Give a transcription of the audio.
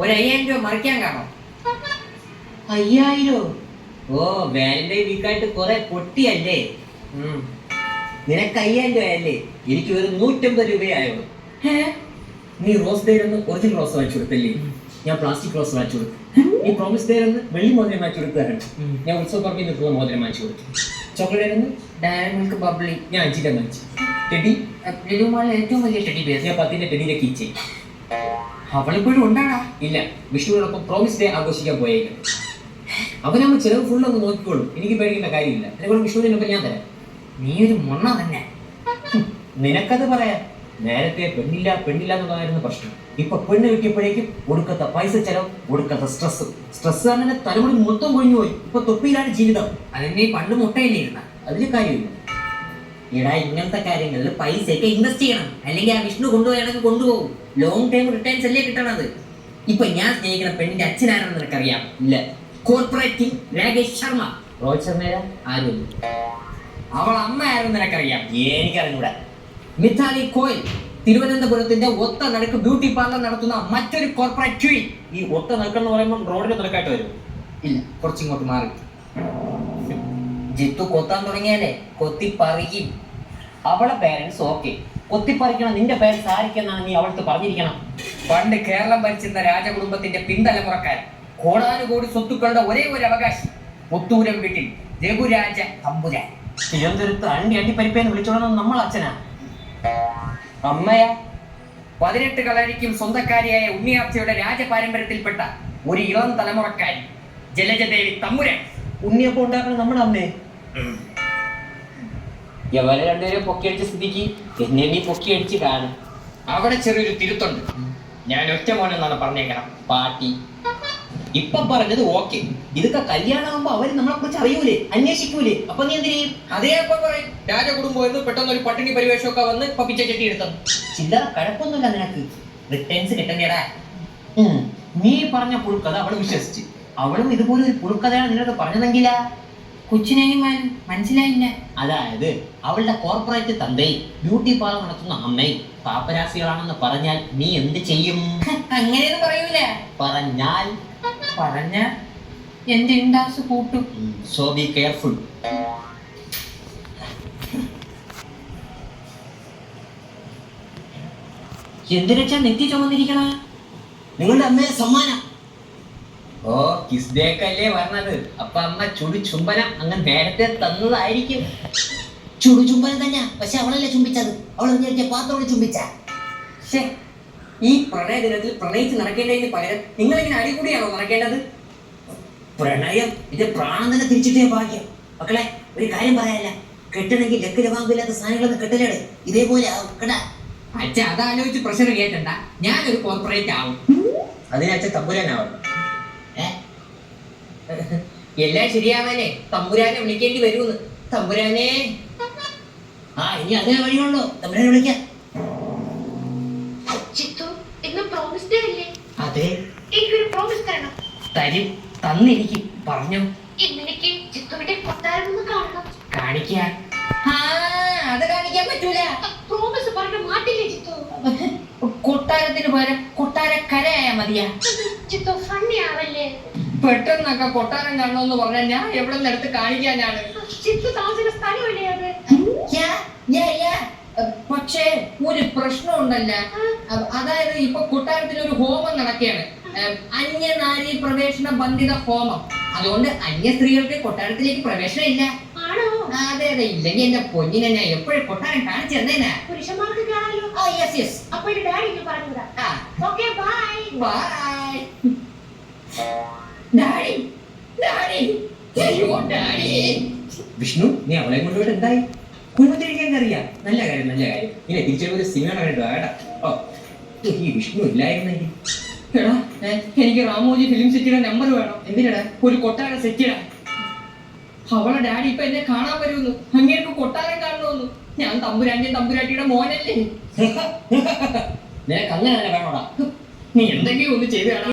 ഒരു 5000 രൂപ മറിക്കാൻ കാണോ? 5000? ഓ, വാലന്റൈൻ വീക്കായിട്ട് കുറെ പൊട്ടിയല്ലേ. നിനക്ക് 5000 രൂപയല്ലേ, എനിക്ക് ഒരു 150 രൂപയായോ. നീ റോസ് ഡേന്ന് ഒറിജിനൽ റോസ് വാങ്ങിച്ചു കൊടുത്തല്ലേ, ഞാൻ പ്ലാസ്റ്റിക് റോസ് വാങ്ങിച്ചു കൊടുത്തു. നീ പ്രോമിസ് ഡേന്ന് വെള്ളി മോതിരം വാങ്ങിച്ചു കൊടുത്തതാണ്, ഞാൻ ഉത്സവ പറമ്പിൽ നിൽക്കുന്ന മോതിരം വാങ്ങിച്ചു കൊടുത്തു. ചോക്ലേറ്റ് ഡയറി മിൽക്ക് ബബ്ലി ഞാൻ 5 വാങ്ങിച്ചു. ടെഡി ലുലുമാളിലെ ഏറ്റവും വലിയ ടെഡി ബിയർ ഞാൻ 10 ടെഡിയിലെ കീച്ചേ. അവളിപ്പോഴും ഉണ്ടാടാ? ഇല്ല, വിഷ്ണുവിനോടൊപ്പം പ്രോമിസ് ഡേ ആഘോഷിക്കാൻ പോയേക്കും. അവനമ്മ ചെലവ് ഫുള്ളൊന്ന് നോക്കിക്കോളും, എനിക്ക് പേടിക്കേണ്ട കാര്യമില്ല. അതിനെക്കൂടെ വിഷ്ണുവിനൊപ്പം ഞാൻ തരാം. നീ ഒരു മൊണ്ണ തന്നെ. നിനക്കത് പറയാം. നേരത്തെ പെണ്ണില്ല എന്നുള്ളതായിരുന്നു പ്രശ്നം. ഇപ്പൊ പെണ്ണ് കിട്ടിയപ്പോഴേക്കും ഒടുക്കത്തെ പൈസ ചെലവ്, ഒടുക്കത്തെ സ്ട്രെസ് അങ്ങനെ തലമുടി മൊത്തം കൊഴിഞ്ഞു പോയി. ഇപ്പൊ തൊപ്പിയിലാണ് ജീവിതം. അതിന് പണ്ട് മുട്ടയില്ലേ ഇരുന്ന? അതിന് കാര്യമില്ല. എടാ, ഇങ്ങനത്തെ കാര്യങ്ങളിൽ പൈസയൊക്കെ ഇൻവെസ്റ്റ് ചെയ്യണം, അല്ലെങ്കിൽ ആ വിഷ്ണു കൊണ്ടുപോയാണെങ്കിൽ കൊണ്ടുപോകും. ലോങ് ടൈം റിട്ടേൺസ് അല്ലേ കിട്ടണത്. ഇപ്പൊ ഞാൻ സ്നേഹിക്കുന്ന പെണ്ണിന്റെ അച്ഛനാണെന്ന് നിനക്കറിയാം? ഇല്ല. കോർപ്പറേറ്റ് രാകേഷ് ശർമ്മ. റോഹിത് ശർമ്മ ആരും. അവൾ അമ്മ ആരെന്ന് നിനക്കറിയാം? എനിക്കറിഞ്ഞൂടാ. മിഥാലി കോയൽ, തിരുവനന്തപുരത്തിന്റെ ഒത്ത നടുക്ക് ബ്യൂട്ടി പാർലർ നടത്തുന്ന മറ്റൊരു കോർപ്പറേറ്റ് ക്വീൻ. ഈ ഒത്ത നടക്കെന്ന് പറയുമ്പോൾ റോഡിന്റെ നിലക്കായിട്ട് വരും? ഇല്ല, കുറച്ചിങ്ങോട്ട് മാറി. ജിത്തു കൊത്താൻ തുടങ്ങിയാലേ കൊത്തി പറിക്കും. അവളെ പേരൻസ് ഓക്കെ, കൊത്തിപ്പറിക്കണം. നിന്റെ പേരൻസ് ആയിരിക്കെന്നാണ് നീ അവൾക്ക് പറഞ്ഞിരിക്കണം. പണ്ട് കേരളം ഭരിച്ചിരുന്ന രാജകുടുംബത്തിന്റെ പിന്തലമുറക്കാരൻ, കോടാനുകോടി സ്വത്തുക്കളുടെ ഒരേ ഒരു അവകാശി, പുത്തൂരം വീട്ടിൽ രഘുരാജ തമ്പുരാൻ. തിരുവനന്തപുരത്ത് അണ്ടി പരിപ്പേന്ന് വിളിച്ചോളണം നമ്മൾ അച്ഛനാ. അമ്മയാ 18 കളരിക്കും സ്വന്തക്കാരിയായ ഉണ്ണിയാർച്ചയുടെ രാജപാരമ്പര്യത്തിൽപ്പെട്ട ഒരു ഇളം തലമുറക്കാരി ജലജദേവി തമ്പുരാൻ. ഉണ്ണിയപ്പം ഉണ്ടാക്കണം നമ്മുടെ അമ്മേ. എവരെ രണ്ടുപേരും പൊക്കിയടിച്ച സ്ഥിതിക്ക് എന്നെ നീ പൊക്കിയടിച്ച് കാണും. അവിടെ ചെറിയൊരു തിരുത്തുണ്ട്. ഞാൻ ഒറ്റ മോനെന്നാണ് പറഞ്ഞേക്കണം. പാട്ടി ഇപ്പൊ പറഞ്ഞത് ഓക്കെ. ഇതൊക്കെ കല്യാണമാകുമ്പോ അവര് നമ്മളെ കുറിച്ച് അറിയൂലേ, അന്വേഷിക്കൂലേ. അപ്പൊ നീ എന്തിനു ചെയ്യും? അതേ അപ്പം പറയും, രാജകുടുംബം പെട്ടെന്ന് ഒരു പട്ടിണി പരിവേഷമൊക്കെ വന്ന് ഇപ്പൊ പിച്ചച്ചട്ടി എടുത്തു. ചില്ലറ കഴപ്പൊന്നുമില്ല നിനക്ക്. റിട്ടേൺസ് കിട്ടണ്ടേടാ. നീ പറഞ്ഞ പുഴുക്കഥ അവള് വിശ്വസിച്ച്. അവളും ഇതുപോലെ ഒരു പുഴുക്കഥയാണ് നിനക്ക് പറഞ്ഞതെങ്കില കൊച്ചിനെയും മനസ്സിലായില്ല. അതായത് അവളുടെ കോർപ്പറേറ്റ് തന്തയും ബ്യൂട്ടി പാർലർ നടത്തുന്ന അമ്മയും പാപ്പരാസികളാണെന്ന് പറഞ്ഞാൽ നീ എന്ത് ചെയ്യും? അങ്ങനെയൊന്നും പറയൂല. പറഞ്ഞ എന്റെ ഇൻഡാസ് കൂട്ടും. So be careful. എന്തിനാ നെറ്റി ചുമന്നിരിക്കണ? നിങ്ങളുടെ അമ്മയെ സമ്മാനം. ഓ, കിസ് ഡേ അല്ലേ പറഞ്ഞത്. അപ്പൊ അമ്മ ചുംബനം അങ്ങ് നേരത്തെ തന്നതായിരിക്കും. ചുംബനം തന്നെ, പക്ഷെ അവളല്ലേ ചുംബിച്ചത്. അവൾ പാത്രോട് ചുംബിച്ച. ഈ പ്രണയ ദിനത്തിൽ പ്രണയിച്ച് നടക്കേണ്ടതിന് പകരം നിങ്ങൾ ഇങ്ങനെ അടികൂടിയാണോ നടക്കേണ്ടത്? പ്രണയം ഇത് പ്രാണം തന്നെ തിരിച്ചിട്ടേ ഭാഗ്യം. മക്കളെ, ഒരു കാര്യം പറയാല്ല, കെട്ടണമെങ്കിൽ ലക്കിലവാങ്കില്ലാത്ത സാധനങ്ങളൊന്നും കെട്ടലേടെ. ഇതേപോലെ അച്ഛ അതാലോചിച്ച് പ്രഷർ കേട്ടണ്ട. ഞാനൊരു കോർപ്പറേറ്റ് ആവും. അതിനച്ഛൻ തമ്പുരാനാവണം. എല്ലാം ശരിയാവാനേ തമ്പുരാനെ വിളിക്കേണ്ടി വരുമെന്ന്. തമ്പുരാനെ. ഇനി അതേ വഴിയുള്ളൂ, തമ്പുരാനെ വിളിക്കാം. അതെ, എനിക്കൊരു പ്രോമിസ് തരണം. തരും, തന്നിരിക്കും. പറഞ്ഞു. ഇന്നെനിക്ക് ചിത്തുവിന്റെ കൊട്ടാരം ഒന്ന് കാണണം. കാണിക്കാൻ? അത് കാണിക്കാൻ പറ്റൂല. പ്രോമിസ് പറഞ്ഞ മാറ്റില്ലേ ചിത്തു? കൊട്ടാരത്തിന് പകരം കൊട്ടാരക്കരയായ മതിയാ. ചിത്തു ഫണ്ണി ആവല്ലേ? പെട്ടെന്നൊക്കെ കൊട്ടാരം കാണണമെന്ന് പറഞ്ഞാൽ ഞാൻ എവിടെ നിന്ന് എടുത്ത് കാണിക്കാനാണ്? ചിത്തു താമസിക്കുന്ന സ്ഥലമല്ലേ അത്? പക്ഷേ ഒരു പ്രശ്നമുണ്ടല്ല. അതായത് ഇപ്പൊ കൊട്ടാരത്തിൽ ഒരു ഹോമം നടക്കുകയാണ്, അന്യനാരി പ്രവേശന ബന്ധിത ഹോമം. അതുകൊണ്ട് അന്യ സ്ത്രീകൾക്ക് കൊട്ടാരത്തിലേക്ക് പ്രവേശനം ഇല്ല. ആണോ? അതെ, ഇല്ലെങ്കിൽ എന്റെ പൊന്നിനെ ഞാൻ എപ്പോഴും കൊട്ടാരം കാണിച്ചു തന്നേനാ. പുരുഷന്മാർക്ക് കാണാലോ. അപ്പൊ ഡാഡി പറഞ്ഞുകൂടാ. Okay, bye. Bye. Daddy, daddy, അയ്യോ ഡാഡി. വിഷ്ണു, നീ അവളെ കൊണ്ടുപോയിട്ട് എന്തായി? കുടുംബത്തിരിക്കാൻ അറിയാം. നല്ല കാര്യം. ഇനി തിരിച്ചൊരു സിനിമ കണ്ടിട്ടോ കേട്ടാ. ഈ വിഷ്ണു ഇല്ലായിരുന്നെങ്കിൽ. എടാ, എനിക്ക് റാമോജി ഫിലിം സിറ്റിയുടെ നമ്പർ വേണം. എന്തിനാ? ഒരു കൊട്ടാരം സെറ്റ് ചെയ്യണം. അവളെ ഡാഡി ഇപ്പൊ എന്നെ കാണാൻ വരുന്നു. അങ്ങേർക്ക് കൊട്ടാരം കാണണമെന്നു. ഞാൻ തമ്പുരാട്ടിയുടെ മോനല്ലേ. നിനക്ക് അങ്ങനെ തന്നെ വേണോടാ. നീ എന്തെങ്കിലും ഒന്ന് ചെയ്ത് കാണാം.